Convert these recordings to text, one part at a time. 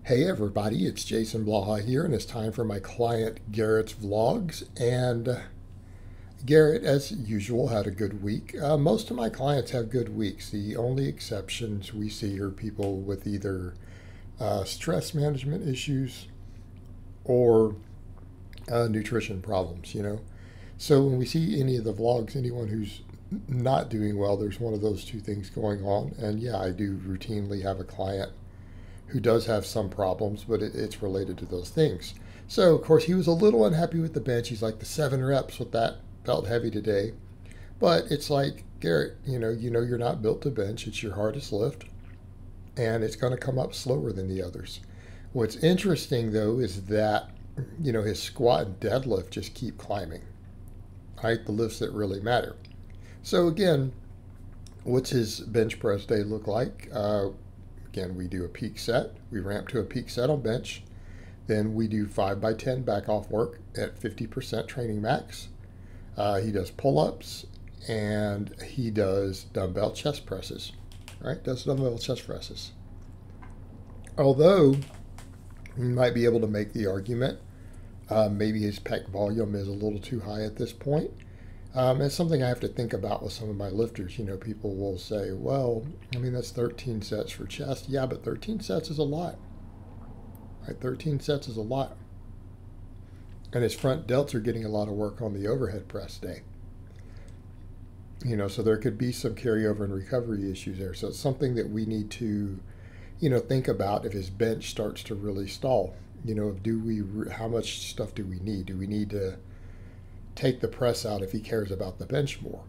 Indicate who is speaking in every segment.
Speaker 1: Hey everybody, it's Jason Blaha here, and it's time for my client Garrett's vlogs. And Garrett, as usual, had a good week. Most of my clients have good weeks. The only exceptions we see are people with either stress management issues or nutrition problems. So when we see any of the vlogs, anyone who's not doing well, there's one of those two things going on. And yeah, I do routinely have a client who does have some problems, but it's related to those things. So, of course, he was a little unhappy with the bench. He's like, the 7 reps with that felt heavy today. But it's like, Garrett, you know you're not built to bench. It's your hardest lift, and it's going to come up slower than the others. What's interesting, though, is that, his squat and deadlift just keep climbing, right? The lifts that really matter. So, again, what's his bench press day look like? Again, we do a peak set. We ramp to a peak set on bench. Then we do 5x10 back off work at 50% training max. He does pull-ups and he does dumbbell chest presses. Right? Does dumbbell chest presses. Although you might be able to make the argument, maybe his pec volume is a little too high at this point. It's something I have to think about with some of my lifters. People will say, well, that's 13 sets for chest. Yeah, but 13 sets is a lot. Right? 13 sets is a lot. And his front delts are getting a lot of work on the overhead press day. So there could be some carryover and recovery issues there. So it's something that we need to, think about if his bench starts to really stall. How much stuff do we need? Do we need to take the press out if he cares about the bench more?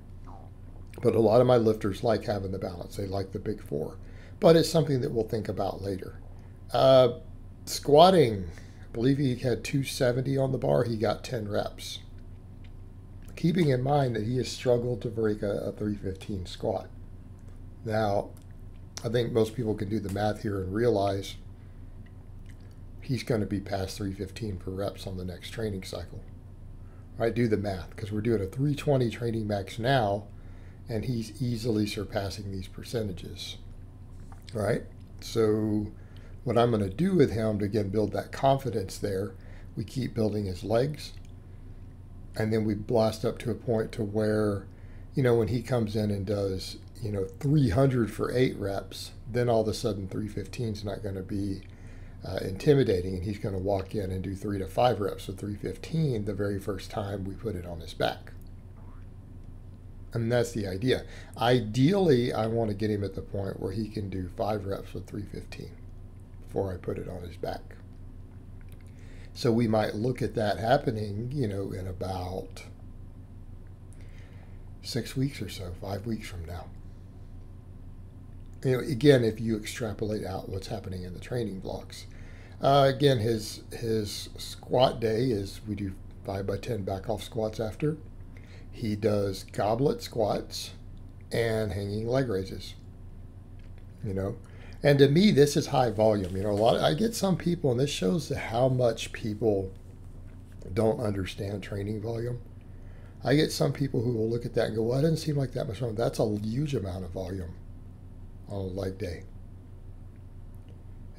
Speaker 1: But a lot of my lifters like having the balance. They like the big 4. But it's something that we'll think about later. Squatting, I believe he had 270 on the bar. He got 10 reps. Keeping in mind that he has struggled to break a 315 squat. Now, I think most people can do the math here and realize he's going to be past 315 per reps on the next training cycle. Right, do the math, because we're doing a 320 training max now, and he's easily surpassing these percentages. Right? So what I'm going to do with him to, again, build that confidence there, we keep building his legs, and then we blast up to a point to where, when he comes in and does, 300 for 8 reps, then all of a sudden 315 is not going to be intimidating, and he's going to walk in and do 3 to 5 reps with 315 the very first time we put it on his back. And that's the idea. Ideally, I want to get him at the point where he can do 5 reps with 315 before I put it on his back. So we might look at that happening, in about 6 weeks or so, 5 weeks from now. Again, if you extrapolate out what's happening in the training vlogs. Again, his squat day is we do 5x10 back off squats after. He does goblet squats and hanging leg raises. And to me, this is high volume. I get some people, and this shows how much people don't understand training volume. I get some people who will look at that and go, well, it doesn't seem like that much volume. That's a huge amount of volume on a leg day.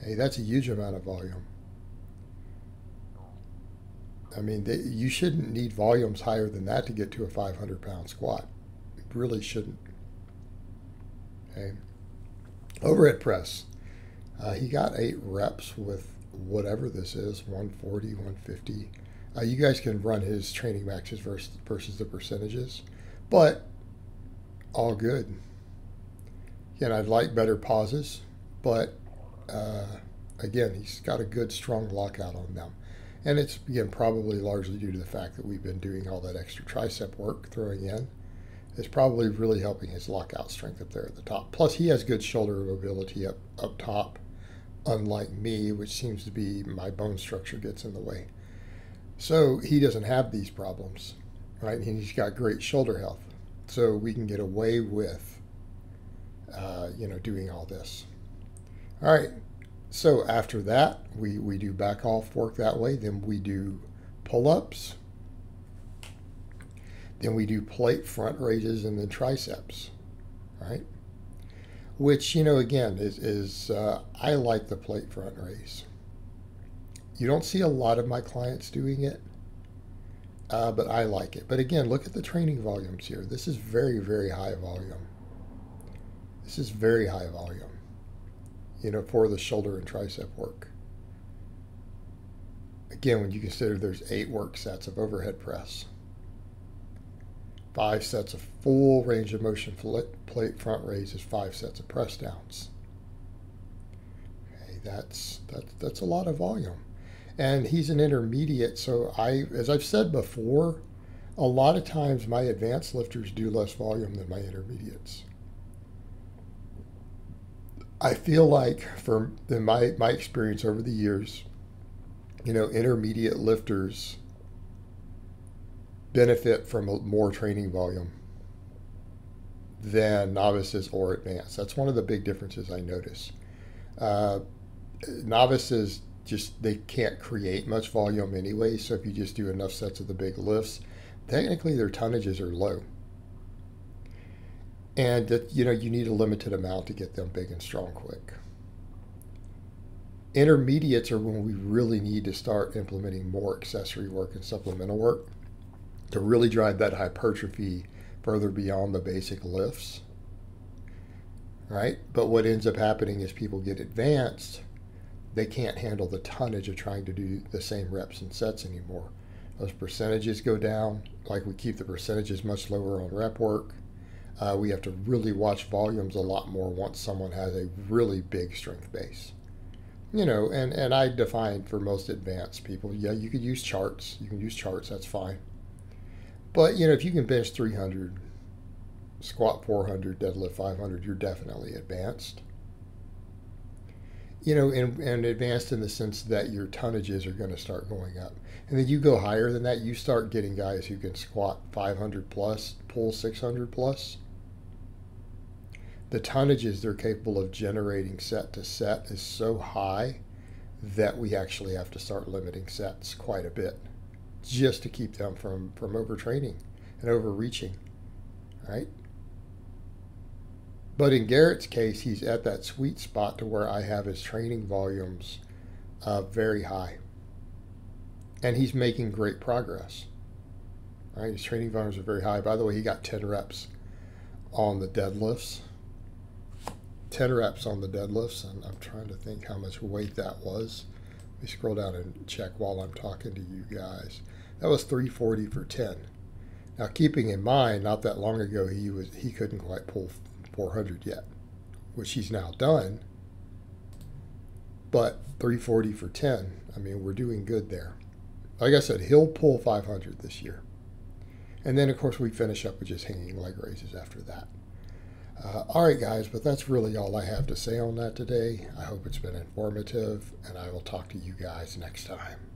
Speaker 1: Hey, that's a huge amount of volume. You shouldn't need volumes higher than that to get to a 500-pound squat. You really shouldn't. Okay. Overhead press. He got 8 reps with whatever this is, 140, 150. You guys can run his training maxes versus the percentages, but all good. Again, I'd like better pauses, but again, he's got a good, strong lockout on them. And it's, again, probably largely due to the fact that we've been doing all that extra tricep work throwing in. It's probably really helping his lockout strength up there at the top. Plus, he has good shoulder mobility up top, unlike me, which seems to be my bone structure gets in the way. So he doesn't have these problems, right? And he's got great shoulder health. So we can get away with doing all this. All right, so after that, we do back off work that way. Then we do pull-ups. Then we do plate front raises and then triceps, right? Which, again, is I like the plate front raise. You don't see a lot of my clients doing it, but I like it. But again, look at the training volumes here. This is very, very high volume. This is very high volume, for the shoulder and tricep work. Again, when you consider there's 8 work sets of overhead press, 5 sets of full range of motion plate front raises, 5 sets of press downs. Okay, that's a lot of volume. And he's an intermediate, so as I've said before, a lot of times my advanced lifters do less volume than my intermediates. I feel like from my experience over the years, intermediate lifters benefit from more training volume than novices or advanced. That's one of the big differences I notice. Novices they can't create much volume anyway, so if you just do enough sets of the big lifts, technically their tonnages are low. And that you need a limited amount to get them big and strong quick. Intermediates are when we really need to start implementing more accessory work and supplemental work to really drive that hypertrophy further beyond the basic lifts, right? But what ends up happening is people get advanced, they can't handle the tonnage of trying to do the same reps and sets anymore. Those percentages go down, like we keep the percentages much lower on rep work. We have to really watch volumes a lot more once someone has a really big strength base. And I define for most advanced people, yeah, you could use charts. You can use charts, that's fine. But, if you can bench 300, squat 400, deadlift 500, you're definitely advanced. And advanced in the sense that your tonnages are going to start going up. And then you go higher than that, you start getting guys who can squat 500 plus, pull 600 plus. The tonnages they're capable of generating set to set is so high that we actually have to start limiting sets quite a bit just to keep them from overtraining and overreaching, right? But in Garrett's case, he's at that sweet spot to where I have his training volumes very high. And he's making great progress. Right? His training volumes are very high. By the way, he got 10 reps on the deadlifts. 10 reps on the deadlifts, and I'm trying to think how much weight that was. Let me scroll down and check while I'm talking to you guys. That was 340 for 10. Now, keeping in mind, not that long ago, he couldn't quite pull 400 yet, which he's now done. But 340 for 10, I mean, we're doing good there. Like I said, he'll pull 500 this year. And then, of course, we finish up with just hanging leg raises after that. All right, guys, but that's really all I have to say on that today. I hope it's been informative, and I will talk to you guys next time.